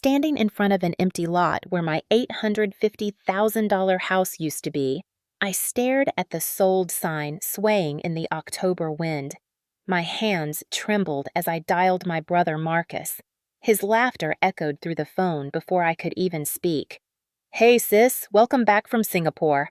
Standing in front of an empty lot where my $850,000 house used to be, I stared at the sold sign swaying in the October wind. My hands trembled as I dialed my brother Marcus. His laughter echoed through the phone before I could even speak. "Hey sis, welcome back from Singapore."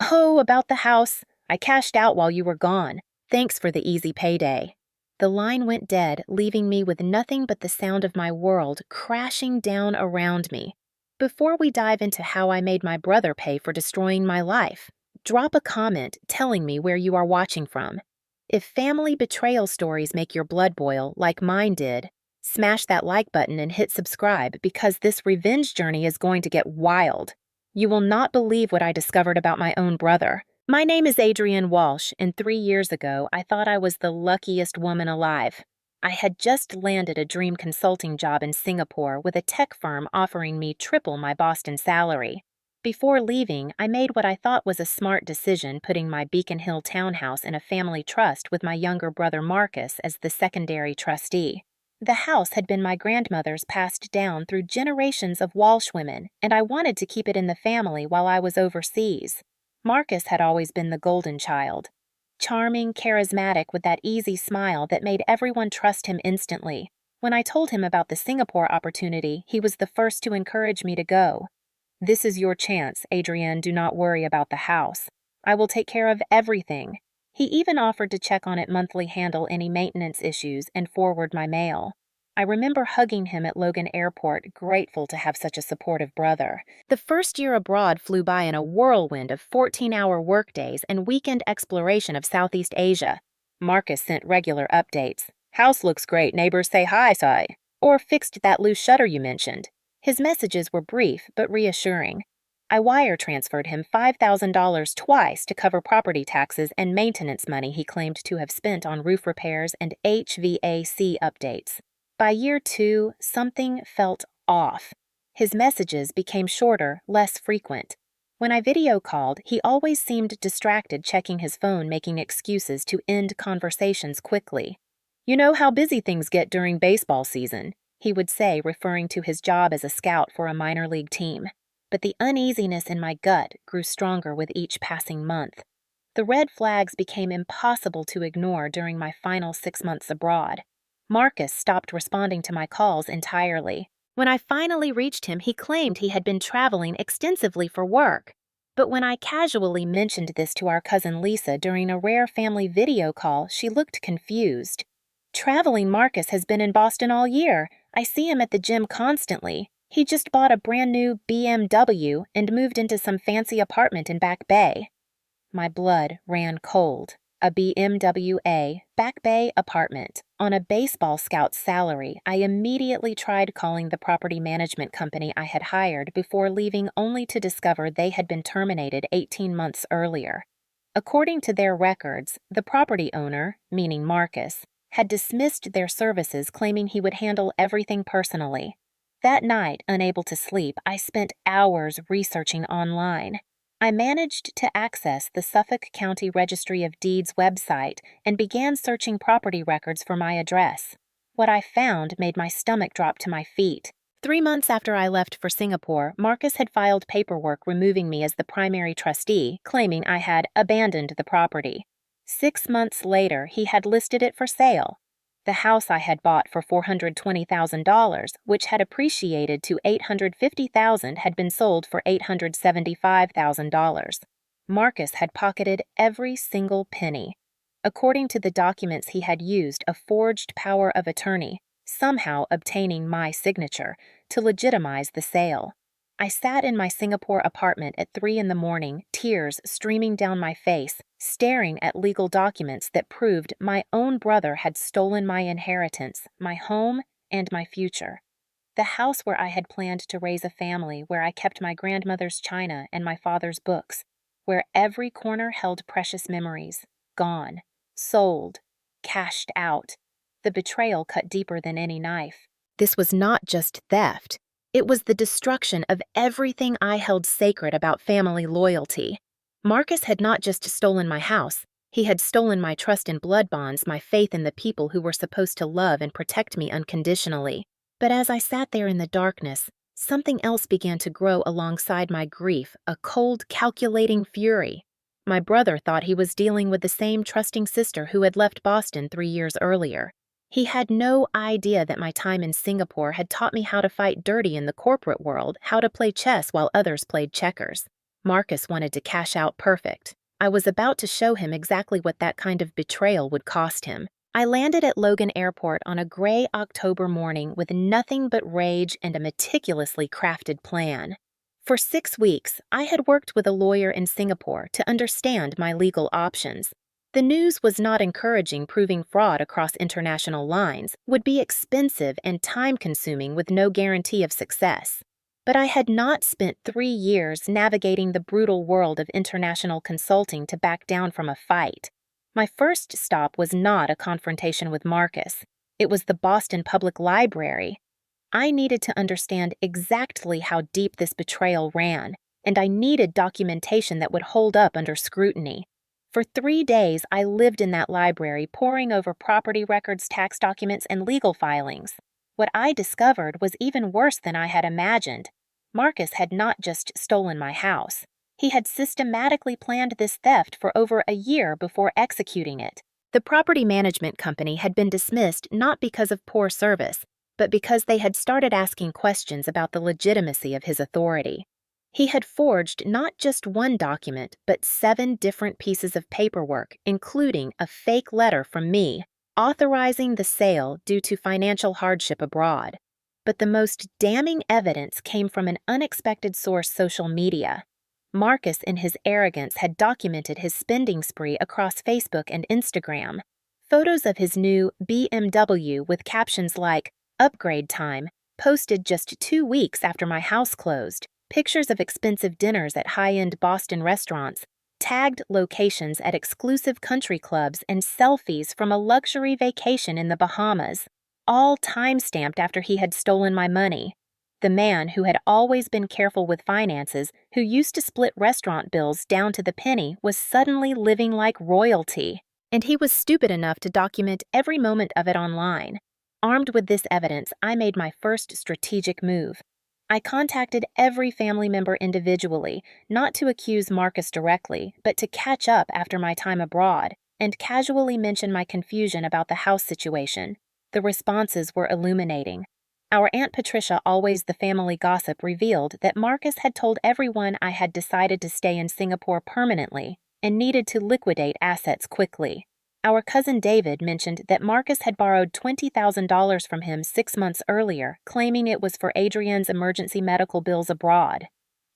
"Oh, about the house. I cashed out while you were gone. Thanks for the easy payday." The line went dead, leaving me with nothing but the sound of my world crashing down around me. Before we dive into how I made my brother pay for destroying my life, drop a comment telling me where you are watching from. If family betrayal stories make your blood boil, like mine did, smash that like button and hit subscribe because this revenge journey is going to get wild. You will not believe what I discovered about my own brother. My name is Adrienne Walsh, and 3 years ago, I thought I was the luckiest woman alive. I had just landed a dream consulting job in Singapore with a tech firm offering me triple my Boston salary. Before leaving, I made what I thought was a smart decision, putting my Beacon Hill townhouse in a family trust with my younger brother Marcus as the secondary trustee. The house had been my grandmother's passed down through generations of Walsh women, and I wanted to keep it in the family while I was overseas. Marcus had always been the golden child. Charming, charismatic, with that easy smile that made everyone trust him instantly. When I told him about the Singapore opportunity, he was the first to encourage me to go. "This is your chance, Adrienne. Do not worry about the house. I will take care of everything." He even offered to check on it monthly, handle any maintenance issues, and forward my mail. I remember hugging him at Logan Airport, grateful to have such a supportive brother. The first year abroad flew by in a whirlwind of 14-hour workdays and weekend exploration of Southeast Asia. Marcus sent regular updates. "House looks great, neighbors say hi, Sai." Or "Fixed that loose shutter you mentioned." His messages were brief but reassuring. I wire transferred him $5,000 twice to cover property taxes and maintenance money he claimed to have spent on roof repairs and HVAC updates. By year 2, something felt off. His messages became shorter, less frequent. When I video called, he always seemed distracted, checking his phone, making excuses to end conversations quickly. "You know how busy things get during baseball season," he would say, referring to his job as a scout for a minor league team. But the uneasiness in my gut grew stronger with each passing month. The red flags became impossible to ignore during my final 6 months abroad. Marcus stopped responding to my calls entirely. When I finally reached him, he claimed he had been traveling extensively for work. But when I casually mentioned this to our cousin Lisa during a rare family video call, she looked confused. "Traveling Marcus has been in Boston all year. I see him at the gym constantly. He just bought a brand new BMW and moved into some fancy apartment in Back Bay." My blood ran cold. A BMW Back Bay apartment. On a baseball scout's salary, I immediately tried calling the property management company I had hired before leaving, only to discover they had been terminated 18 months earlier. According to their records, the property owner, meaning Marcus, had dismissed their services, claiming he would handle everything personally. That night, unable to sleep, I spent hours researching online. I managed to access the Suffolk County Registry of Deeds website and began searching property records for my address. What I found made my stomach drop to my feet. 3 months after I left for Singapore, Marcus had filed paperwork removing me as the primary trustee, claiming I had abandoned the property. 6 months later, he had listed it for sale. The house I had bought for $420,000, which had appreciated to $850,000, had been sold for $875,000. Marcus had pocketed every single penny. According to the documents, he had used a forged power of attorney, somehow obtaining my signature, to legitimize the sale. I sat in my Singapore apartment at 3 in the morning, tears streaming down my face, staring at legal documents that proved my own brother had stolen my inheritance, my home, and my future. The house where I had planned to raise a family, where I kept my grandmother's china and my father's books, where every corner held precious memories, gone, sold, cashed out. The betrayal cut deeper than any knife. This was not just theft. It was the destruction of everything I held sacred about family loyalty. Marcus had not just stolen my house. He had stolen my trust in blood bonds, my faith in the people who were supposed to love and protect me unconditionally. But as I sat there in the darkness, something else began to grow alongside my grief, a cold, calculating fury. My brother thought he was dealing with the same trusting sister who had left Boston 3 years earlier. He had no idea that my time in Singapore had taught me how to fight dirty in the corporate world, how to play chess while others played checkers. Marcus wanted to cash out perfect. I was about to show him exactly what that kind of betrayal would cost him. I landed at Logan Airport on a gray October morning with nothing but rage and a meticulously crafted plan. For 6 weeks, I had worked with a lawyer in Singapore to understand my legal options. The news was not encouraging. Proving fraud across international lines would be expensive and time-consuming with no guarantee of success. But I had not spent 3 years navigating the brutal world of international consulting to back down from a fight. My first stop was not a confrontation with Marcus. It was the Boston Public Library. I needed to understand exactly how deep this betrayal ran, and I needed documentation that would hold up under scrutiny. For 3 days, I lived in that library, poring over property records, tax documents, and legal filings. What I discovered was even worse than I had imagined. Marcus had not just stolen my house. He had systematically planned this theft for over a year before executing it. The property management company had been dismissed not because of poor service, but because they had started asking questions about the legitimacy of his authority. He had forged not just one document, but 7 different pieces of paperwork, including a fake letter from me, authorizing the sale due to financial hardship abroad. But the most damning evidence came from an unexpected source: social media. Marcus, in his arrogance, had documented his spending spree across Facebook and Instagram. Photos of his new BMW with captions like, "Upgrade time," posted just 2 weeks after my house closed. Pictures of expensive dinners at high-end Boston restaurants, tagged locations at exclusive country clubs, and selfies from a luxury vacation in the Bahamas, all time-stamped after he had stolen my money. The man who had always been careful with finances, who used to split restaurant bills down to the penny, was suddenly living like royalty. And he was stupid enough to document every moment of it online. Armed with this evidence, I made my first strategic move. I contacted every family member individually, not to accuse Marcus directly, but to catch up after my time abroad, and casually mention my confusion about the house situation. The responses were illuminating. Our Aunt Patricia, always the family gossip, revealed that Marcus had told everyone I had decided to stay in Singapore permanently and needed to liquidate assets quickly. Our cousin David mentioned that Marcus had borrowed $20,000 from him 6 months earlier, claiming it was for Adrian's emergency medical bills abroad.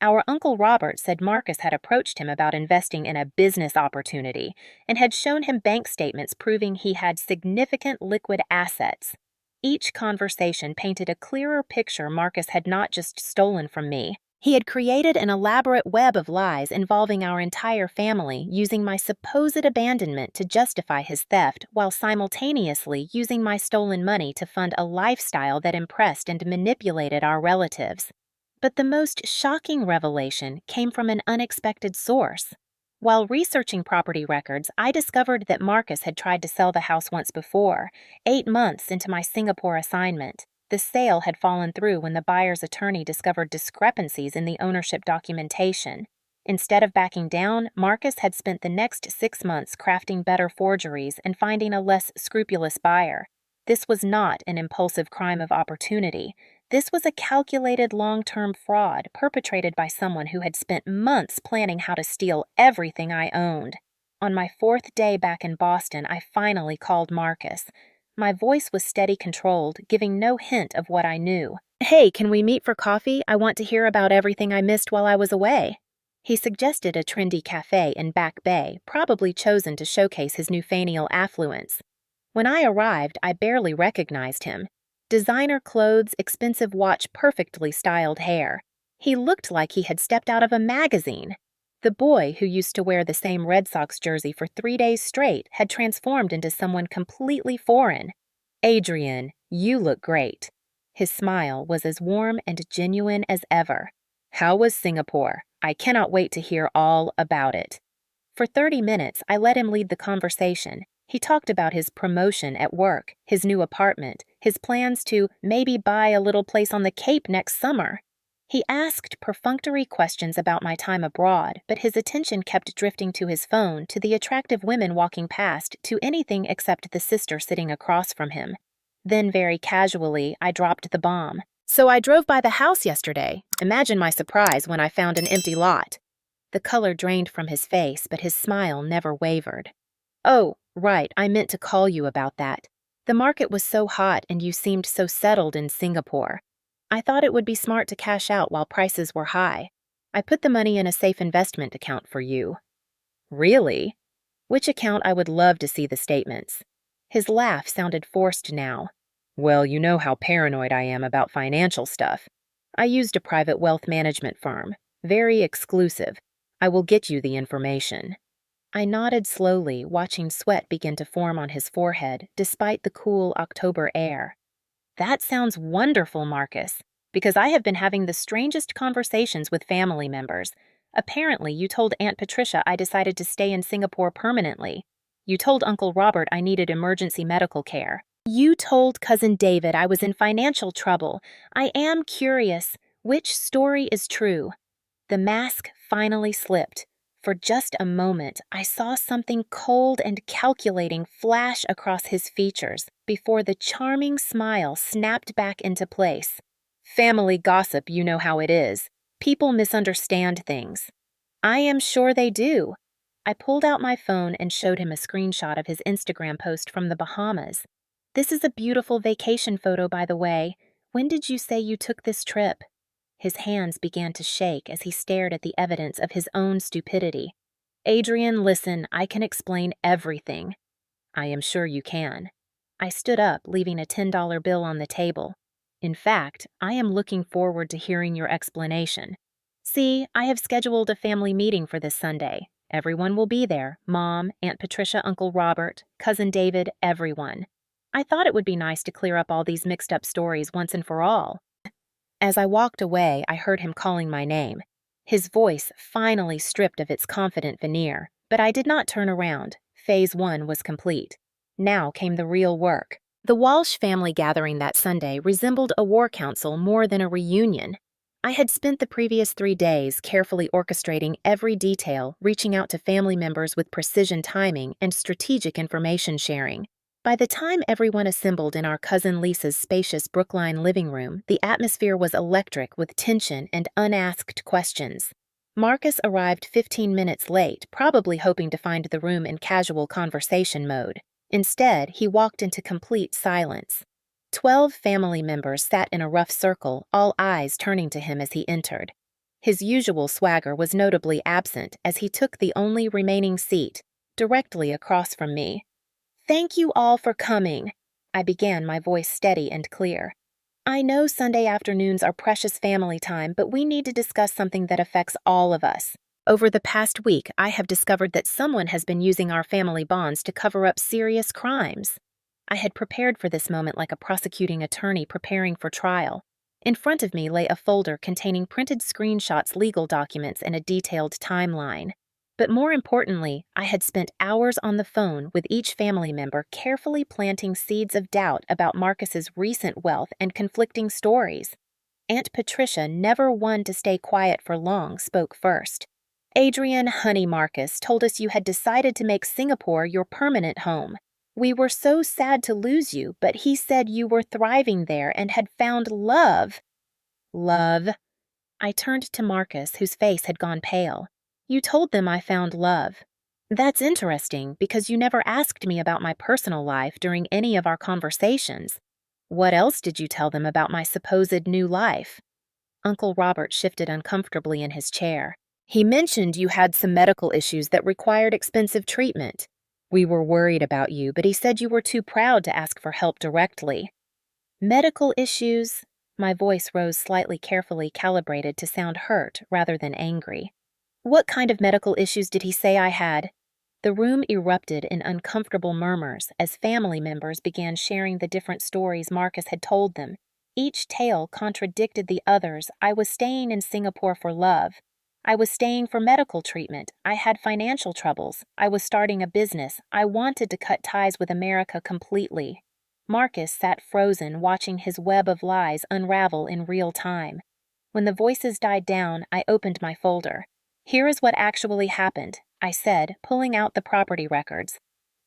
Our Uncle Robert said Marcus had approached him about investing in a business opportunity and had shown him bank statements proving he had significant liquid assets. Each conversation painted a clearer picture. Marcus had not just stolen from me. He had created an elaborate web of lies involving our entire family, using my supposed abandonment to justify his theft, while simultaneously using my stolen money to fund a lifestyle that impressed and manipulated our relatives. But the most shocking revelation came from an unexpected source. While researching property records, I discovered that Marcus had tried to sell the house once before, 8 months into my Singapore assignment. The sale had fallen through when the buyer's attorney discovered discrepancies in the ownership documentation. Instead of backing down, Marcus had spent the next 6 months crafting better forgeries and finding a less scrupulous buyer. This was not an impulsive crime of opportunity. This was a calculated long-term fraud perpetrated by someone who had spent months planning how to steal everything I owned. On my 4th day back in Boston, I finally called Marcus. My voice was steady, controlled, giving no hint of what I knew. "Hey, can we meet for coffee? I want to hear about everything I missed while I was away." He suggested a trendy cafe in Back Bay, probably chosen to showcase his newfangled affluence. When I arrived, I barely recognized him. Designer clothes, expensive watch, perfectly styled hair. He looked like he had stepped out of a magazine. The boy who used to wear the same Red Sox jersey for 3 days straight had transformed into someone completely foreign. "Adrian, you look great." His smile was as warm and genuine as ever. "How was Singapore? I cannot wait to hear all about it." For 30 minutes, I let him lead the conversation. He talked about his promotion at work, his new apartment, his plans to maybe buy a little place on the Cape next summer. He asked perfunctory questions about my time abroad, but his attention kept drifting to his phone, to the attractive women walking past, to anything except the sister sitting across from him. Then, very casually, I dropped the bomb. "So I drove by the house yesterday. Imagine my surprise when I found an empty lot." The color drained from his face, but his smile never wavered. "Oh, right, I meant to call you about that. The market was so hot and you seemed so settled in Singapore. I thought it would be smart to cash out while prices were high. I put the money in a safe investment account for you." "Really?" "Which account? I would love to see the statements." His laugh sounded forced now. "Well, you know how paranoid I am about financial stuff. I used a private wealth management firm. Very exclusive. I will get you the information." I nodded slowly, watching sweat begin to form on his forehead, despite the cool October air. "That sounds wonderful, Marcus, because I have been having the strangest conversations with family members. Apparently, you told Aunt Patricia I decided to stay in Singapore permanently. You told Uncle Robert I needed emergency medical care. You told Cousin David I was in financial trouble. I am curious, which story is true?" The mask finally slipped. For just a moment, I saw something cold and calculating flash across his features before the charming smile snapped back into place. "Family gossip, you know how it is. People misunderstand things." "I am sure they do." I pulled out my phone and showed him a screenshot of his Instagram post from the Bahamas. "This is a beautiful vacation photo, by the way. When did you say you took this trip?" His hands began to shake as he stared at the evidence of his own stupidity. "Adrian, listen, I can explain everything." "I am sure you can." I stood up, leaving a $10 bill on the table. "In fact, I am looking forward to hearing your explanation. See, I have scheduled a family meeting for this Sunday. Everyone will be there. Mom, Aunt Patricia, Uncle Robert, Cousin David, everyone. I thought it would be nice to clear up all these mixed-up stories once and for all." As I walked away, I heard him calling my name. His voice finally stripped of its confident veneer, but I did not turn around. Phase 1 was complete. Now came the real work. The Walsh family gathering that Sunday resembled a war council more than a reunion. I had spent the previous 3 days carefully orchestrating every detail, reaching out to family members with precision timing and strategic information sharing. By the time everyone assembled in our cousin Lisa's spacious Brookline living room, the atmosphere was electric with tension and unasked questions. Marcus arrived 15 minutes late, probably hoping to find the room in casual conversation mode. Instead, he walked into complete silence. 12 family members sat in a rough circle, all eyes turning to him as he entered. His usual swagger was notably absent as he took the only remaining seat, directly across from me. "Thank you all for coming," I began, my voice steady and clear. "I know Sunday afternoons are precious family time, but we need to discuss something that affects all of us. Over the past week, I have discovered that someone has been using our family bonds to cover up serious crimes." I had prepared for this moment like a prosecuting attorney preparing for trial. In front of me lay a folder containing printed screenshots, legal documents, and a detailed timeline. But more importantly, I had spent hours on the phone with each family member carefully planting seeds of doubt about Marcus's recent wealth and conflicting stories. Aunt Patricia, never one to stay quiet for long, spoke first. "Adrian, honey, Marcus told us you had decided to make Singapore your permanent home. We were so sad to lose you, but he said you were thriving there and had found love." "Love?" I turned to Marcus, whose face had gone pale. "You told them I found love. That's interesting because you never asked me about my personal life during any of our conversations. What else did you tell them about my supposed new life?" Uncle Robert shifted uncomfortably in his chair. "He mentioned you had some medical issues that required expensive treatment. We were worried about you, but he said you were too proud to ask for help directly." "Medical issues?" My voice rose slightly, carefully calibrated to sound hurt rather than angry. "What kind of medical issues did he say I had?" The room erupted in uncomfortable murmurs as family members began sharing the different stories Marcus had told them. Each tale contradicted the others. I was staying in Singapore for love. I was staying for medical treatment. I had financial troubles. I was starting a business. I wanted to cut ties with America completely. Marcus sat frozen, watching his web of lies unravel in real time. When the voices died down, I opened my folder. "Here is what actually happened," I said, pulling out the property records.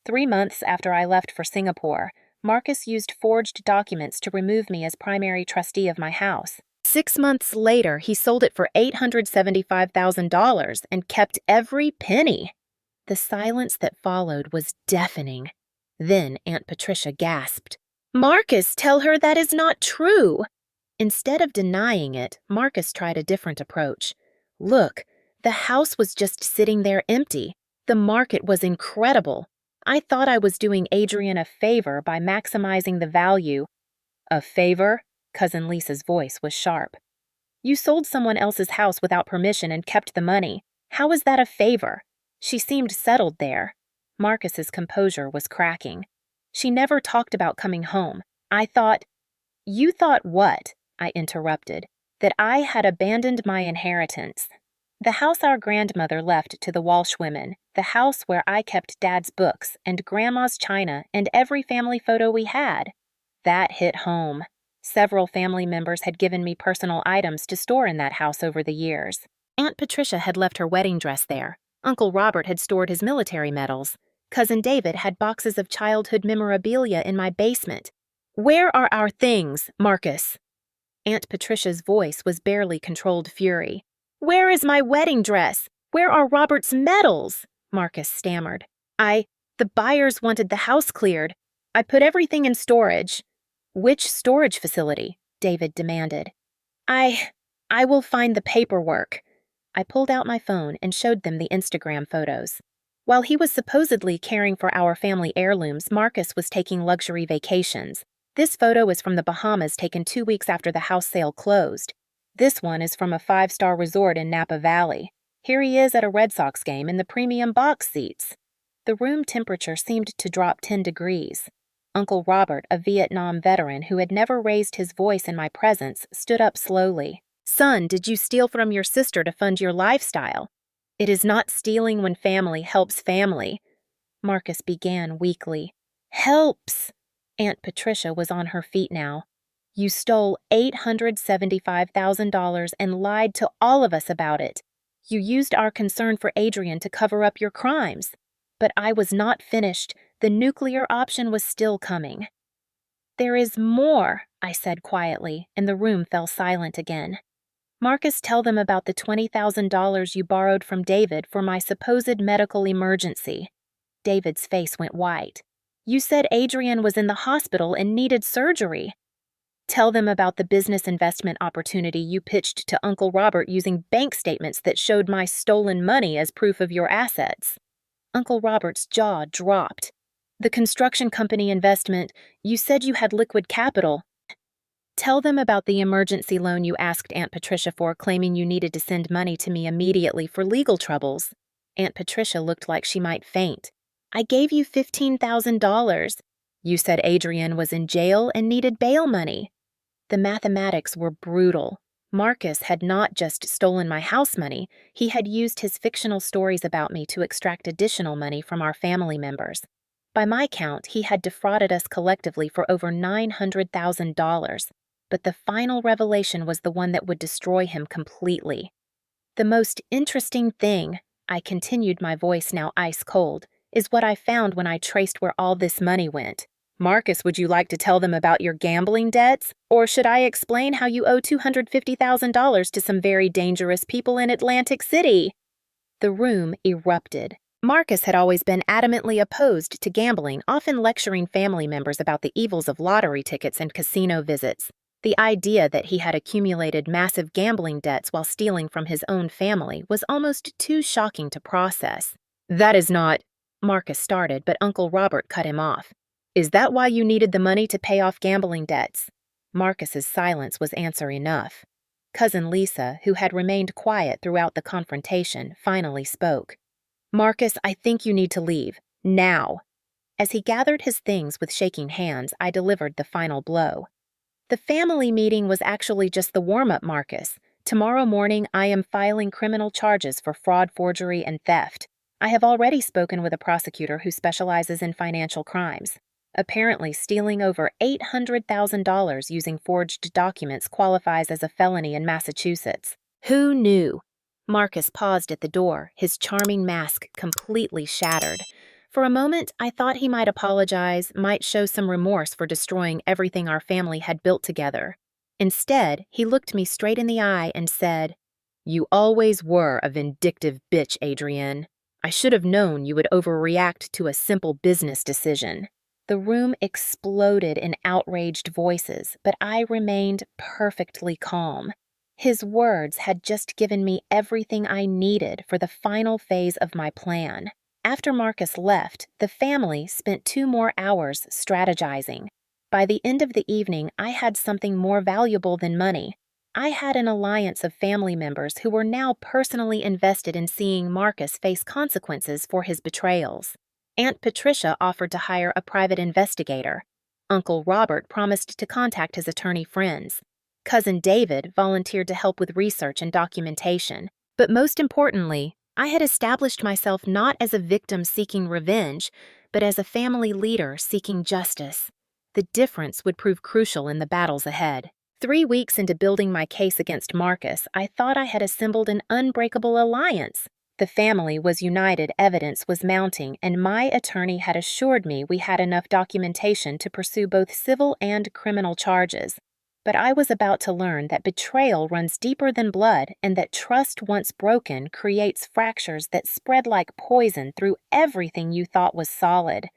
3 months after I left for Singapore, Marcus used forged documents to remove me as primary trustee of my house. 6 months later, he sold it for $875,000 and kept every penny. The silence that followed was deafening. Then Aunt Patricia gasped. "Marcus, tell her that is not true!" Instead of denying it, Marcus tried a different approach. "Look, the house was just sitting there empty. The market was incredible. I thought I was doing Adrian a favor by maximizing the value." "A favor?" Cousin Lisa's voice was sharp. "You sold someone else's house without permission and kept the money. How is that a favor?" She seemed settled there. Marcus's composure was cracking. "She never talked about coming home. I thought—" "You thought what?" I interrupted. "That I had abandoned my inheritance. The house our grandmother left to the Walsh women, the house where I kept Dad's books and Grandma's china and every family photo we had. That hit home. Several family members had given me personal items to store in that house over the years. Aunt Patricia had left her wedding dress there. Uncle Robert had stored his military medals. Cousin David had boxes of childhood memorabilia in my basement. Where are our things, Marcus?" Aunt Patricia's voice was barely controlled fury. "Where is my wedding dress? Where are Robert's medals?" Marcus stammered. The buyers wanted the house cleared. I put everything in storage." "Which storage facility?" David demanded. I will find the paperwork." I pulled out my phone and showed them the Instagram photos. While he was supposedly caring for our family heirlooms, Marcus was taking luxury vacations. This photo is from the Bahamas, taken 2 weeks after the house sale closed. This one is from a 5-star resort in Napa Valley. Here he is at a Red Sox game in the premium box seats. The room temperature seemed to drop 10 degrees. Uncle Robert, a Vietnam veteran who had never raised his voice in my presence, stood up slowly. "Son, did you steal from your sister to fund your lifestyle?" "It is not stealing when family helps family," Marcus began weakly. "Helps!" Aunt Patricia was on her feet now. "You stole $875,000 and lied to all of us about it. You used our concern for Adrian to cover up your crimes. But I was not finished. The nuclear option was still coming." "There is more," I said quietly, and the room fell silent again. "Marcus, tell them about the $20,000 you borrowed from David for my supposed medical emergency." David's face went white. "You said Adrian was in the hospital and needed surgery." "Tell them about the business investment opportunity you pitched to Uncle Robert using bank statements that showed my stolen money as proof of your assets." Uncle Robert's jaw dropped. "The construction company investment, you said you had liquid capital." "Tell them about the emergency loan you asked Aunt Patricia for, claiming you needed to send money to me immediately for legal troubles." Aunt Patricia looked like she might faint. "I gave you $15,000. You said Adrian was in jail and needed bail money." The mathematics were brutal. Marcus had not just stolen my house money, he had used his fictional stories about me to extract additional money from our family members. By my count, he had defrauded us collectively for over $900,000. But the final revelation was the one that would destroy him completely. "The most interesting thing," I continued, my voice now ice cold, "is what I found when I traced where all this money went. Marcus, would you like to tell them about your gambling debts? Or should I explain how you owe $250,000 to some very dangerous people in Atlantic City?" The room erupted. Marcus had always been adamantly opposed to gambling, often lecturing family members about the evils of lottery tickets and casino visits. The idea that he had accumulated massive gambling debts while stealing from his own family was almost too shocking to process. "That is not—" Marcus started, but Uncle Robert cut him off. "Is that why you needed the money to pay off gambling debts?" Marcus's silence was answer enough. Cousin Lisa, who had remained quiet throughout the confrontation, finally spoke. "Marcus, I think you need to leave. Now." As he gathered his things with shaking hands, I delivered the final blow. "The family meeting was actually just the warm-up, Marcus. Tomorrow morning, I am filing criminal charges for fraud, forgery, and theft. I have already spoken with a prosecutor who specializes in financial crimes. Apparently, stealing over $800,000 using forged documents qualifies as a felony in Massachusetts. Who knew? Marcus paused at the door, his charming mask completely shattered. For a moment, I thought he might apologize, might show some remorse for destroying everything our family had built together. Instead, he looked me straight in the eye and said, "You always were a vindictive bitch, Adrienne. I should have known you would overreact to a simple business decision." The room exploded in outraged voices, but I remained perfectly calm. His words had just given me everything I needed for the final phase of my plan. After Marcus left, the family spent 2 more hours strategizing. By the end of the evening, I had something more valuable than money. I had an alliance of family members who were now personally invested in seeing Marcus face consequences for his betrayals. Aunt Patricia offered to hire a private investigator. Uncle Robert promised to contact his attorney friends. Cousin David volunteered to help with research and documentation. But most importantly, I had established myself not as a victim seeking revenge, but as a family leader seeking justice. The difference would prove crucial in the battles ahead. 3 weeks into building my case against Marcus, I thought I had assembled an unbreakable alliance. The family was united, evidence was mounting, and my attorney had assured me we had enough documentation to pursue both civil and criminal charges. But I was about to learn that betrayal runs deeper than blood and that trust once broken creates fractures that spread like poison through everything you thought was solid.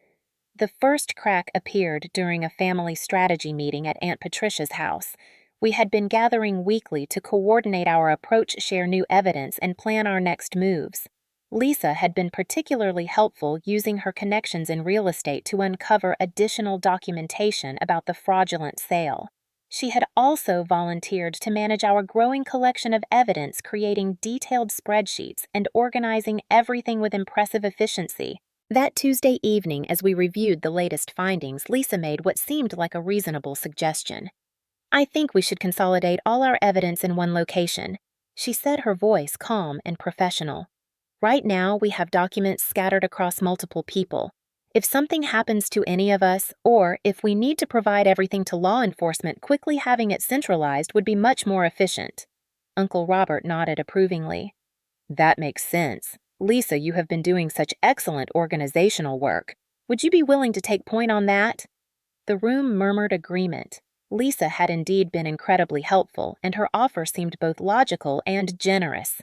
The first crack appeared during a family strategy meeting at Aunt Patricia's house. We had been gathering weekly to coordinate our approach, share new evidence, and plan our next moves. Lisa had been particularly helpful using her connections in real estate to uncover additional documentation about the fraudulent sale. She had also volunteered to manage our growing collection of evidence, creating detailed spreadsheets and organizing everything with impressive efficiency. That Tuesday evening, as we reviewed the latest findings, Lisa made what seemed like a reasonable suggestion. "I think we should consolidate all our evidence in one location," she said, her voice calm and professional. "Right now, we have documents scattered across multiple people. If something happens to any of us, or if we need to provide everything to law enforcement, quickly having it centralized would be much more efficient." Uncle Robert nodded approvingly. "That makes sense. Lisa, you have been doing such excellent organizational work. Would you be willing to take point on that?" The room murmured agreement. Lisa had indeed been incredibly helpful, and her offer seemed both logical and generous.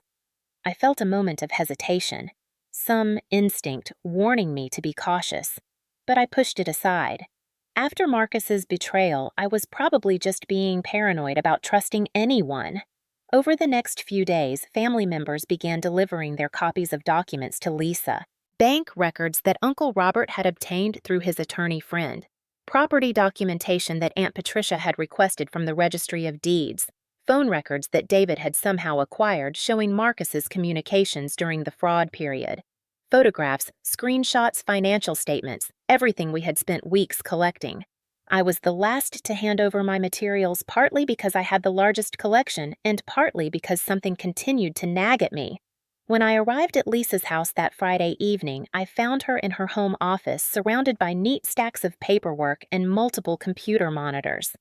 I felt a moment of hesitation, some instinct warning me to be cautious, but I pushed it aside. After Marcus's betrayal, I was probably just being paranoid about trusting anyone. Over the next few days, family members began delivering their copies of documents to Lisa. Bank records that Uncle Robert had obtained through his attorney friend. Property documentation that Aunt Patricia had requested from the Registry of Deeds. Phone records that David had somehow acquired showing Marcus's communications during the fraud period. Photographs, screenshots, financial statements, everything we had spent weeks collecting. I was the last to hand over my materials, partly because I had the largest collection and partly because something continued to nag at me. When I arrived at Lisa's house that Friday evening, I found her in her home office surrounded by neat stacks of paperwork and multiple computer monitors.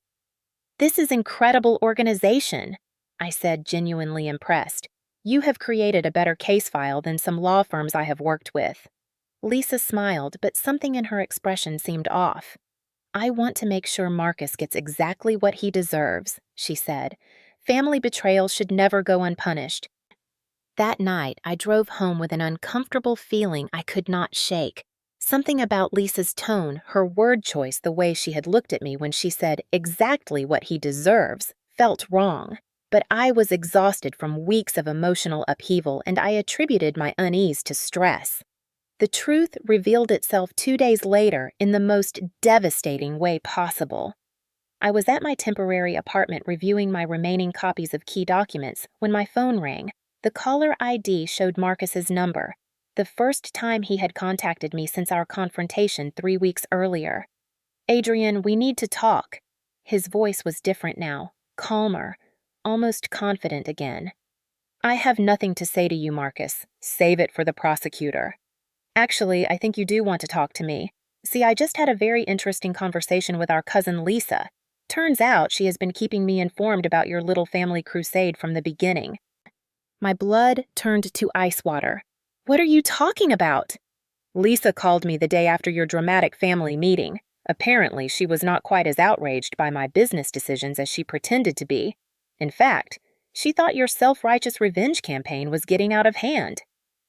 "This is incredible organization," I said, genuinely impressed. "You have created a better case file than some law firms I have worked with." Lisa smiled, but something in her expression seemed off. "I want to make sure Marcus gets exactly what he deserves," she said. "Family betrayal should never go unpunished." That night, I drove home with an uncomfortable feeling I could not shake. Something about Lisa's tone, her word choice, the way she had looked at me when she said exactly what he deserves, felt wrong. But I was exhausted from weeks of emotional upheaval, and I attributed my unease to stress. The truth revealed itself 2 days later in the most devastating way possible. I was at my temporary apartment reviewing my remaining copies of key documents when my phone rang. The caller ID showed Marcus's number, the first time he had contacted me since our confrontation 3 weeks earlier. "Adrienne, we need to talk." His voice was different now, calmer, almost confident again. "I have nothing to say to you, Marcus. Save it for the prosecutor." "Actually, I think you do want to talk to me." See, I just had a very interesting conversation with our cousin Lisa. Turns out she has been keeping me informed about your little family crusade from the beginning. My blood turned to ice water. What are you talking about? Lisa called me the day after your dramatic family meeting. Apparently, she was not quite as outraged by my business decisions as she pretended to be. In fact, she thought your self-righteous revenge campaign was getting out of hand.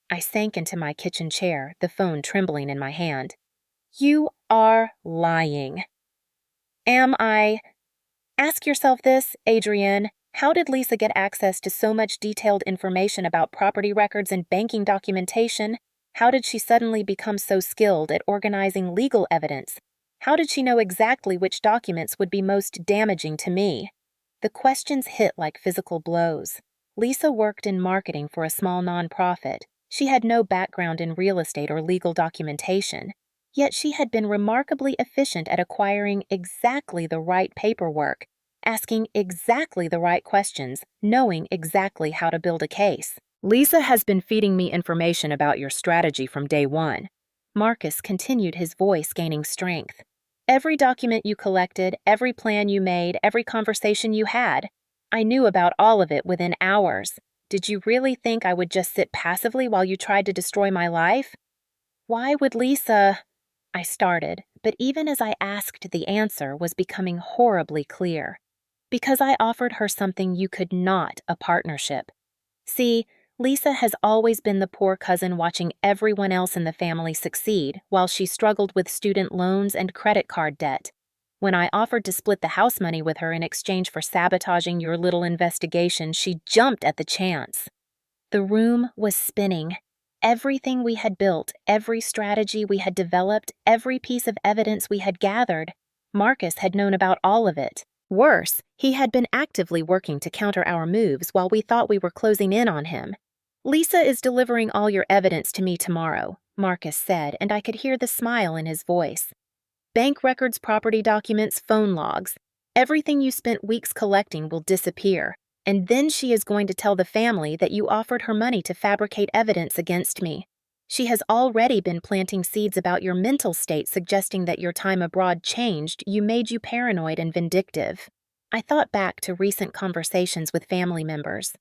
I sank into my kitchen chair, the phone trembling in my hand. You are lying. Am I? Ask yourself this, Adrienne. How did Lisa get access to so much detailed information about property records and banking documentation? How did she suddenly become so skilled at organizing legal evidence? How did she know exactly which documents would be most damaging to me? The questions hit like physical blows. Lisa worked in marketing for a small nonprofit. She had no background in real estate or legal documentation. Yet she had been remarkably efficient at acquiring exactly the right paperwork, asking exactly the right questions, knowing exactly how to build a case. Lisa has been feeding me information about your strategy from day one. Marcus continued, his voice gaining strength. Every document you collected, every plan you made, every conversation you had, I knew about all of it within hours. Did you really think I would just sit passively while you tried to destroy my life? Why would Lisa... I started, but even as I asked, the answer was becoming horribly clear. Because I offered her something you could not, a partnership. See, Lisa has always been the poor cousin watching everyone else in the family succeed while she struggled with student loans and credit card debt. When I offered to split the house money with her in exchange for sabotaging your little investigation, she jumped at the chance. The room was spinning. Everything we had built, every strategy we had developed, every piece of evidence we had gathered, Marcus had known about all of it. Worse, he had been actively working to counter our moves while we thought we were closing in on him. Lisa is delivering all your evidence to me tomorrow, Marcus said, and I could hear the smile in his voice. Bank records, property documents, phone logs. Everything you spent weeks collecting will disappear. And then she is going to tell the family that you offered her money to fabricate evidence against me. She has already been planting seeds about your mental state, suggesting that your time abroad made you paranoid and vindictive. I thought back to recent conversations with family members.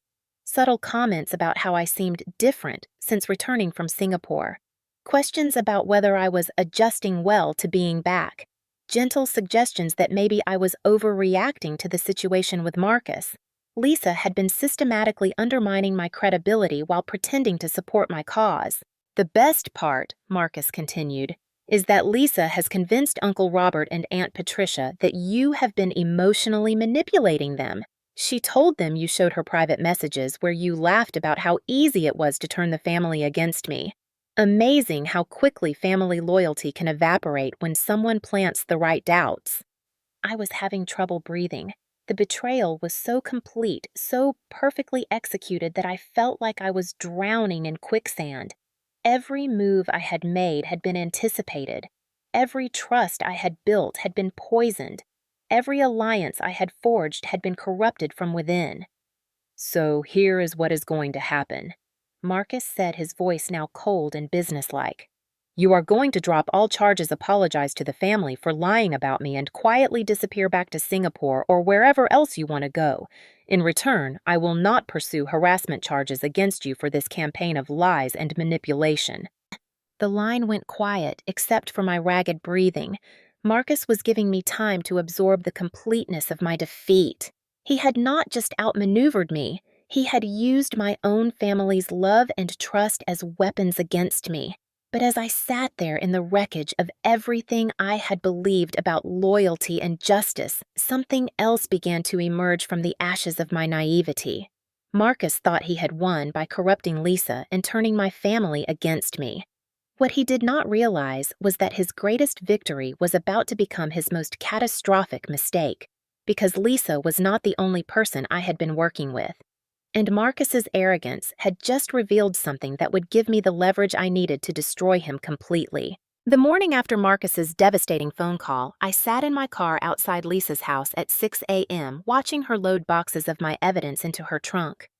Subtle comments about how I seemed different since returning from Singapore. Questions about whether I was adjusting well to being back. Gentle suggestions that maybe I was overreacting to the situation with Marcus. Lisa had been systematically undermining my credibility while pretending to support my cause. The best part, Marcus continued, is that Lisa has convinced Uncle Robert and Aunt Patricia that you have been emotionally manipulating them. She told them you showed her private messages where you laughed about how easy it was to turn the family against me. Amazing how quickly family loyalty can evaporate when someone plants the right doubts. I was having trouble breathing. The betrayal was so complete, so perfectly executed that I felt like I was drowning in quicksand. Every move I had made had been anticipated. Every trust I had built had been poisoned. Every alliance I had forged had been corrupted from within. So here is what is going to happen, Marcus said, his voice now cold and businesslike. You are going to drop all charges, apologize to the family for lying about me, and quietly disappear back to Singapore or wherever else you want to go. In return, I will not pursue harassment charges against you for this campaign of lies and manipulation. The line went quiet, except for my ragged breathing. Marcus was giving me time to absorb the completeness of my defeat. He had not just outmaneuvered me, he had used my own family's love and trust as weapons against me. But as I sat there in the wreckage of everything I had believed about loyalty and justice, something else began to emerge from the ashes of my naivety. Marcus thought he had won by corrupting Lisa and turning my family against me. What he did not realize was that his greatest victory was about to become his most catastrophic mistake, because Lisa was not the only person I had been working with. And Marcus's arrogance had just revealed something that would give me the leverage I needed to destroy him completely. The morning after Marcus's devastating phone call, I sat in my car outside Lisa's house at 6 a.m., watching her load boxes of my evidence into her trunk.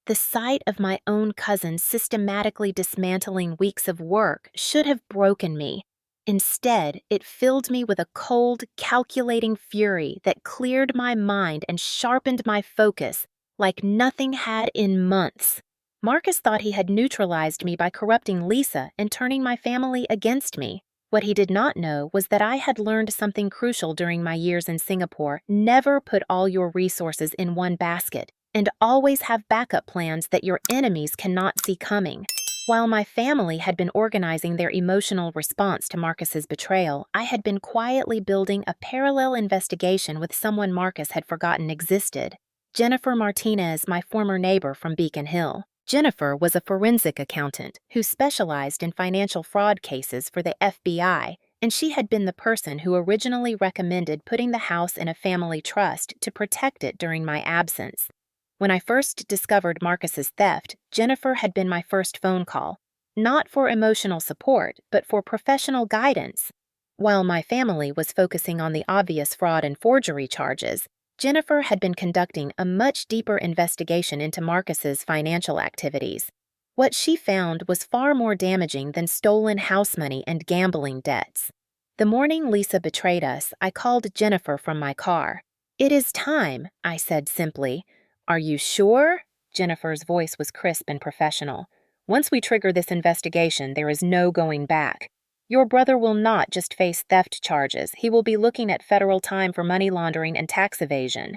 The sight of my own cousin systematically dismantling weeks of work should have broken me. Instead, it filled me with a cold, calculating fury that cleared my mind and sharpened my focus like nothing had in months. Marcus thought he had neutralized me by corrupting Lisa and turning my family against me. What he did not know was that I had learned something crucial during my years in Singapore: never put all your resources in one basket, and always have backup plans that your enemies cannot see coming. While my family had been organizing their emotional response to Marcus's betrayal, I had been quietly building a parallel investigation with someone Marcus had forgotten existed: Jennifer Martinez, my former neighbor from Beacon Hill. Jennifer was a forensic accountant who specialized in financial fraud cases for the FBI, and she had been the person who originally recommended putting the house in a family trust to protect it during my absence. When I first discovered Marcus's theft, Jennifer had been my first phone call, not for emotional support, but for professional guidance. While my family was focusing on the obvious fraud and forgery charges, Jennifer had been conducting a much deeper investigation into Marcus's financial activities. What she found was far more damaging than stolen house money and gambling debts. The morning Lisa betrayed us, I called Jennifer from my car. "It is time," I said simply. "Are you sure?" Jennifer's voice was crisp and professional. "Once we trigger this investigation, there is no going back. Your brother will not just face theft charges, he will be looking at federal time for money laundering and tax evasion."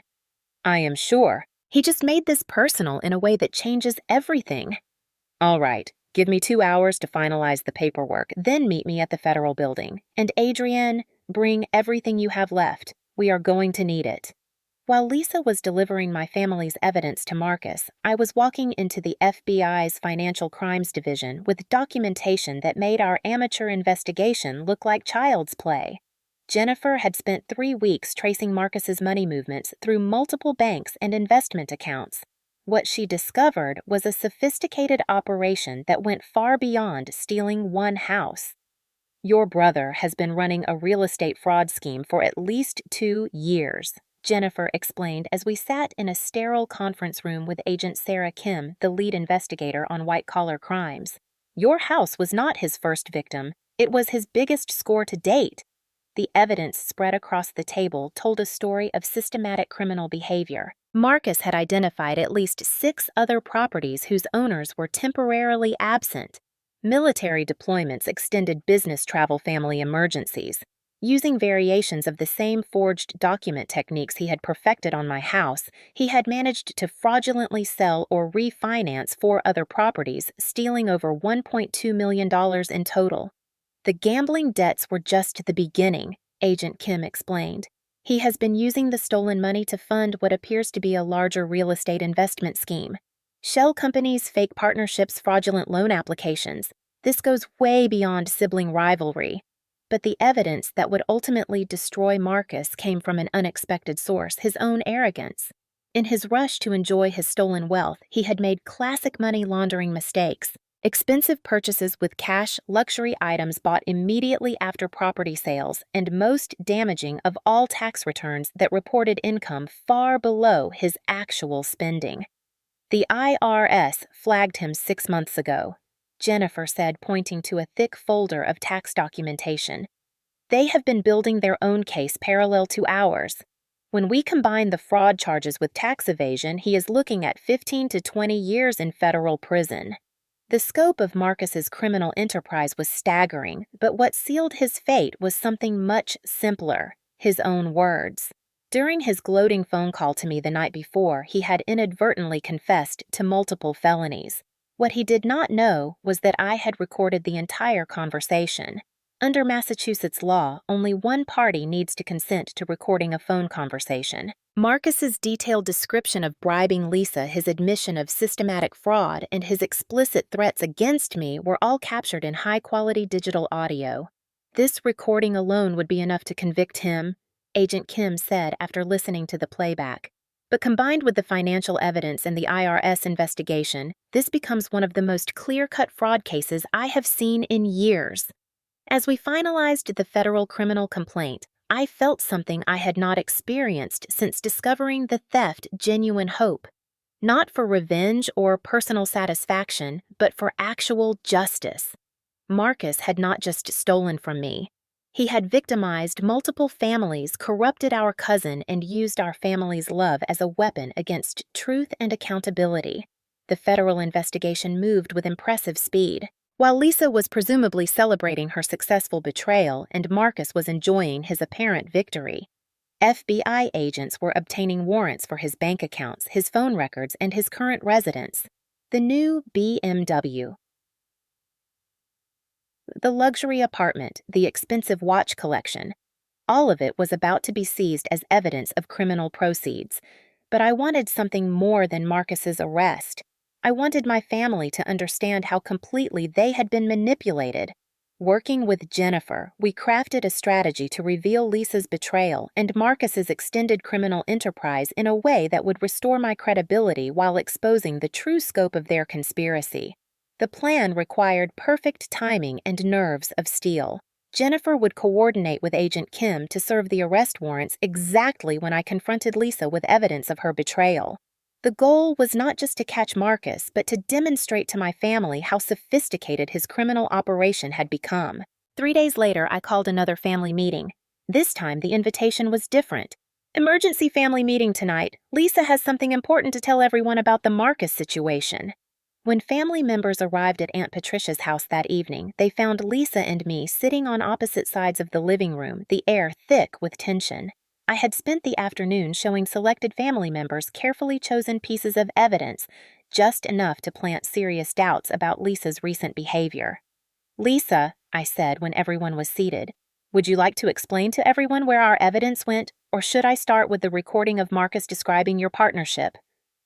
"I am sure. He just made this personal in a way that changes everything." "All right, give me 2 hours to finalize the paperwork, then meet me at the federal building. And Adrienne, bring everything you have left. We are going to need it." While Lisa was delivering my family's evidence to Marcus, I was walking into the FBI's Financial Crimes Division with documentation that made our amateur investigation look like child's play. Jennifer had spent 3 weeks tracing Marcus's money movements through multiple banks and investment accounts. What she discovered was a sophisticated operation that went far beyond stealing one house. "Your brother has been running a real estate fraud scheme for at least 2 years. Jennifer explained as we sat in a sterile conference room with Agent Sarah Kim, the lead investigator on white-collar crimes. "Your house was not his first victim. It was his biggest score to date." The evidence spread across the table told a story of systematic criminal behavior. Marcus had identified at least 6 other properties whose owners were temporarily absent. Military deployments extended business travel, family emergencies. Using variations of the same forged document techniques he had perfected on my house, he had managed to fraudulently sell or refinance 4 other properties, stealing over $1.2 million in total. "The gambling debts were just the beginning," Agent Kim explained. "He has been using the stolen money to fund what appears to be a larger real estate investment scheme. Shell companies, fake partnerships, fraudulent loan applications. This goes way beyond sibling rivalry." But the evidence that would ultimately destroy Marcus came from an unexpected source: his own arrogance. In his rush to enjoy his stolen wealth, he had made classic money laundering mistakes: expensive purchases with cash, luxury items bought immediately after property sales, and most damaging of all, tax returns that reported income far below his actual spending. "The IRS flagged him 6 months ago," Jennifer said, pointing to a thick folder of tax documentation. "They have been building their own case parallel to ours. When we combine the fraud charges with tax evasion, he is looking at 15 to 20 years in federal prison." The scope of Marcus's criminal enterprise was staggering, but what sealed his fate was something much simpler: his own words. During his gloating phone call to me the night before, he had inadvertently confessed to multiple felonies. What he did not know was that I had recorded the entire conversation. Under Massachusetts law, only one party needs to consent to recording a phone conversation. Marcus's detailed description of bribing Lisa, his admission of systematic fraud, and his explicit threats against me were all captured in high-quality digital audio. "This recording alone would be enough to convict him," Agent Kim said after listening to the playback. "But combined with the financial evidence and the IRS investigation, this becomes one of the most clear-cut fraud cases I have seen in years." As we finalized the federal criminal complaint, I felt something I had not experienced since discovering the theft: genuine hope. Not for revenge or personal satisfaction, but for actual justice. Marcus had not just stolen from me. He had victimized multiple families, corrupted our cousin, and used our family's love as a weapon against truth and accountability. The federal investigation moved with impressive speed. While Lisa was presumably celebrating her successful betrayal and Marcus was enjoying his apparent victory, FBI agents were obtaining warrants for his bank accounts, his phone records, and his current residence. The new BMW, the luxury apartment, the expensive watch collection, all of it was about to be seized as evidence of criminal proceeds. But I wanted something more than Marcus's arrest. I wanted my family to understand how completely they had been manipulated. Working with Jennifer, we crafted a strategy to reveal Lisa's betrayal and Marcus's extended criminal enterprise in a way that would restore my credibility while exposing the true scope of their conspiracy. The plan required perfect timing and nerves of steel. Jennifer would coordinate with Agent Kim to serve the arrest warrants exactly when I confronted Lisa with evidence of her betrayal. The goal was not just to catch Marcus, but to demonstrate to my family how sophisticated his criminal operation had become. 3 days later, I called another family meeting. This time, the invitation was different. "Emergency family meeting tonight. Lisa has something important to tell everyone about the Marcus situation." When family members arrived at Aunt Patricia's house that evening, they found Lisa and me sitting on opposite sides of the living room, the air thick with tension. I had spent the afternoon showing selected family members carefully chosen pieces of evidence, just enough to plant serious doubts about Lisa's recent behavior. "Lisa," I said when everyone was seated, "would you like to explain to everyone where our evidence went, or should I start with the recording of Marcus describing your partnership?"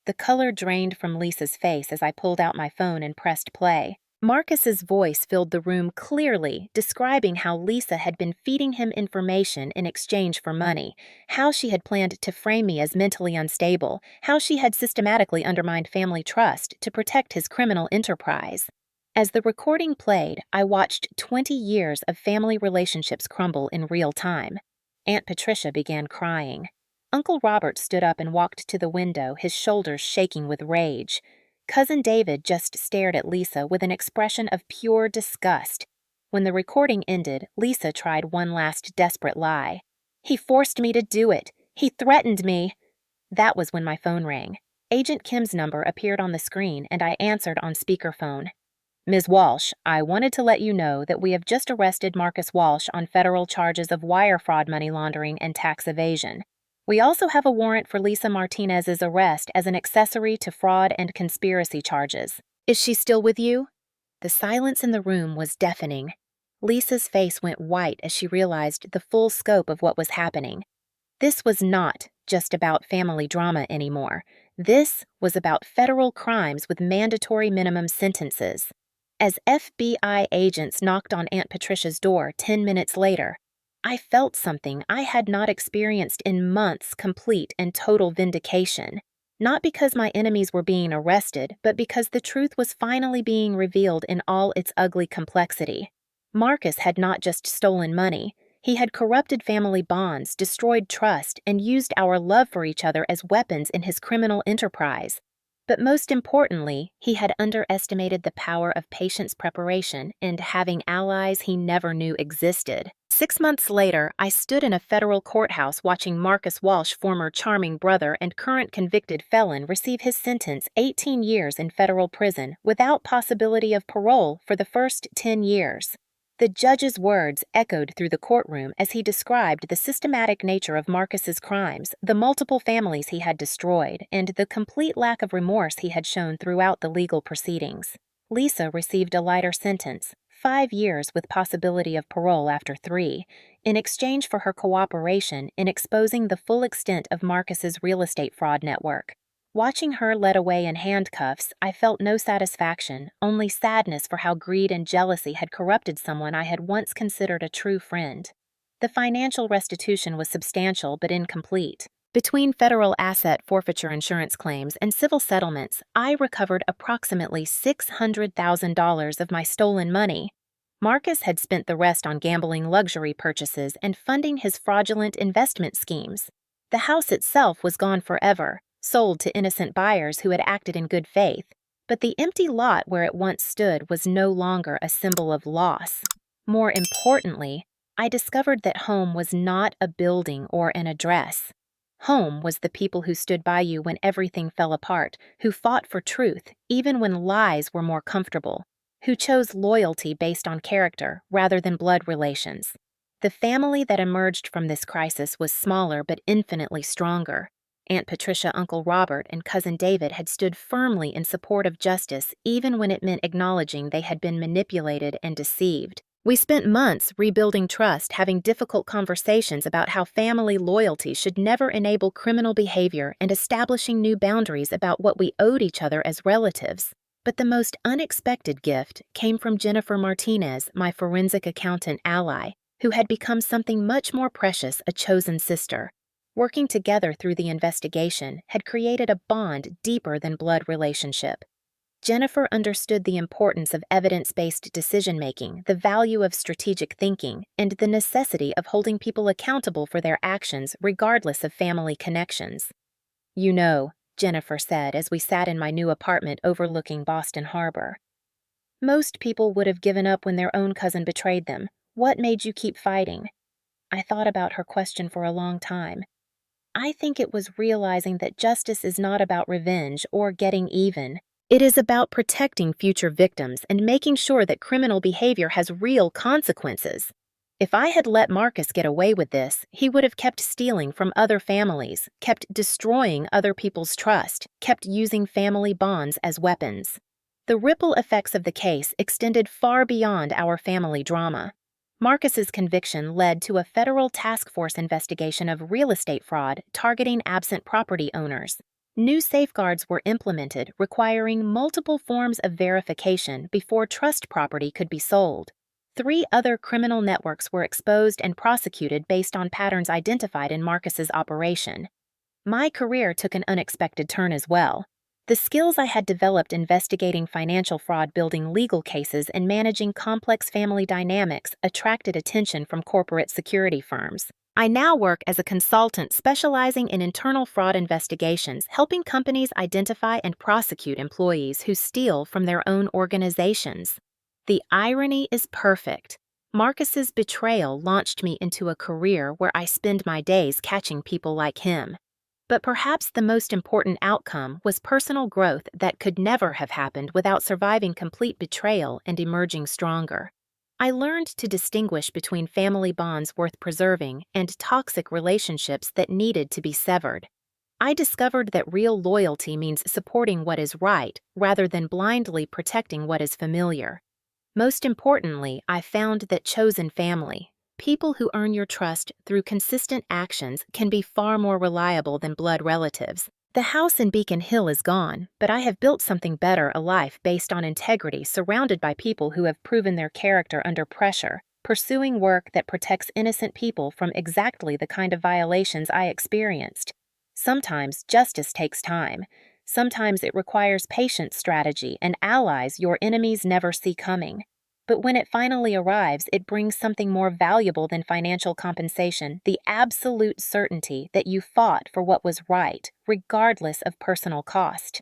The color drained from Lisa's face as I pulled out my phone and pressed play. Marcus's voice filled the room clearly, describing how Lisa had been feeding him information in exchange for money, how she had planned to frame me as mentally unstable, how she had systematically undermined family trust to protect his criminal enterprise. As the recording played, I watched 20 years of family relationships crumble in real time. Aunt Patricia began crying. Uncle Robert stood up and walked to the window, his shoulders shaking with rage. Cousin David just stared at Lisa with an expression of pure disgust. When the recording ended, Lisa tried one last desperate lie. "He forced me to do it. He threatened me." That was when my phone rang. Agent Kim's number appeared on the screen, and I answered on speakerphone. "Ms. Walsh, I wanted to let you know that we have just arrested Marcus Walsh on federal charges of wire fraud, money laundering, and tax evasion. We also have a warrant for Lisa Martinez's arrest as an accessory to fraud and conspiracy charges. Is she still with you?" The silence in the room was deafening. Lisa's face went white as she realized the full scope of what was happening. This was not just about family drama anymore. This was about federal crimes with mandatory minimum sentences. As FBI agents knocked on Aunt Patricia's door 10 minutes later, I felt something I had not experienced in months: complete and total vindication. Not because my enemies were being arrested, but because the truth was finally being revealed in all its ugly complexity. Marcus had not just stolen money. He had corrupted family bonds, destroyed trust, and used our love for each other as weapons in his criminal enterprise. But most importantly, he had underestimated the power of patience, preparation, and having allies he never knew existed. 6 months later, I stood in a federal courthouse watching Marcus Walsh, former charming brother and current convicted felon, receive his sentence: 18 years in federal prison without possibility of parole for the first 10 years. The judge's words echoed through the courtroom as he described the systematic nature of Marcus's crimes, the multiple families he had destroyed, and the complete lack of remorse he had shown throughout the legal proceedings. Lisa received a lighter sentence, 5 years with possibility of parole after 3, in exchange for her cooperation in exposing the full extent of Marcus's real estate fraud network. Watching her led away in handcuffs, I felt no satisfaction, only sadness for how greed and jealousy had corrupted someone I had once considered a true friend. The financial restitution was substantial but incomplete. Between federal asset forfeiture insurance claims and civil settlements, I recovered approximately $600,000 of my stolen money. Marcus had spent the rest on gambling luxury purchases and funding his fraudulent investment schemes. The house itself was gone forever, sold to innocent buyers who had acted in good faith, but the empty lot where it once stood was no longer a symbol of loss. More importantly, I discovered that home was not a building or an address. Home was the people who stood by you when everything fell apart, who fought for truth, even when lies were more comfortable, who chose loyalty based on character rather than blood relations. The family that emerged from this crisis was smaller but infinitely stronger. Aunt Patricia, Uncle Robert, and Cousin David had stood firmly in support of justice even when it meant acknowledging they had been manipulated and deceived. We spent months rebuilding trust, having difficult conversations about how family loyalty should never enable criminal behavior and establishing new boundaries about what we owed each other as relatives. But the most unexpected gift came from Jennifer Martinez, my forensic accountant ally, who had become something much more precious, a chosen sister. Working together through the investigation had created a bond deeper than blood relationship. Jennifer understood the importance of evidence-based decision-making, the value of strategic thinking, and the necessity of holding people accountable for their actions regardless of family connections. "You know," Jennifer said as we sat in my new apartment overlooking Boston Harbor, "most people would have given up when their own cousin betrayed them. What made you keep fighting?" I thought about her question for a long time. I think it was realizing that justice is not about revenge or getting even. It is about protecting future victims and making sure that criminal behavior has real consequences. If I had let Marcus get away with this, he would have kept stealing from other families, kept destroying other people's trust, kept using family bonds as weapons. The ripple effects of the case extended far beyond our family drama. Marcus's conviction led to a federal task force investigation of real estate fraud targeting absent property owners. New safeguards were implemented requiring multiple forms of verification before trust property could be sold. 3 other criminal networks were exposed and prosecuted based on patterns identified in Marcus's operation. My career took an unexpected turn as well. The skills I had developed investigating financial fraud, building legal cases, and managing complex family dynamics attracted attention from corporate security firms. I now work as a consultant specializing in internal fraud investigations, helping companies identify and prosecute employees who steal from their own organizations. The irony is perfect. Marcus's betrayal launched me into a career where I spend my days catching people like him. But perhaps the most important outcome was personal growth that could never have happened without surviving complete betrayal and emerging stronger. I learned to distinguish between family bonds worth preserving and toxic relationships that needed to be severed. I discovered that real loyalty means supporting what is right rather than blindly protecting what is familiar. Most importantly, I found that chosen family, people who earn your trust through consistent actions, can be far more reliable than blood relatives. The house in Beacon Hill is gone, but I have built something better, a life based on integrity, surrounded by people who have proven their character under pressure, pursuing work that protects innocent people from exactly the kind of violations I experienced. Sometimes justice takes time. Sometimes it requires patient strategy and allies your enemies never see coming. But when it finally arrives, it brings something more valuable than financial compensation, the absolute certainty that you fought for what was right, regardless of personal cost.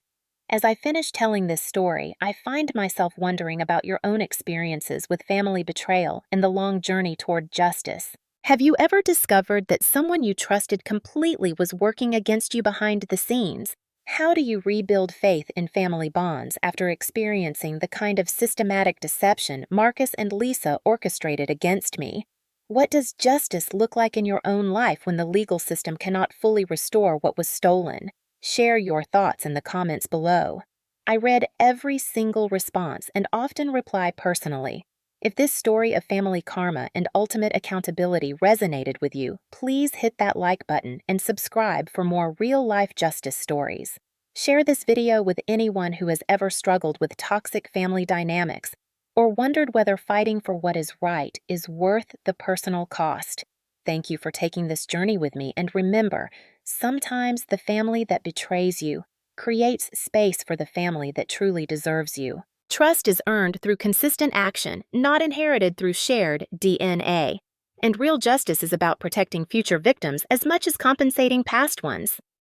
As I finish telling this story, I find myself wondering about your own experiences with family betrayal and the long journey toward justice. Have you ever discovered that someone you trusted completely was working against you behind the scenes? How do you rebuild faith in family bonds after experiencing the kind of systematic deception Marcus and Lisa orchestrated against me? What does justice look like in your own life when the legal system cannot fully restore what was stolen? Share your thoughts in the comments below. I read every single response and often reply personally. If this story of family karma and ultimate accountability resonated with you, please hit that like button and subscribe for more real-life justice stories. Share this video with anyone who has ever struggled with toxic family dynamics or wondered whether fighting for what is right is worth the personal cost. Thank you for taking this journey with me, and remember, sometimes the family that betrays you creates space for the family that truly deserves you. Trust is earned through consistent action, not inherited through shared DNA. And real justice is about protecting future victims as much as compensating past ones.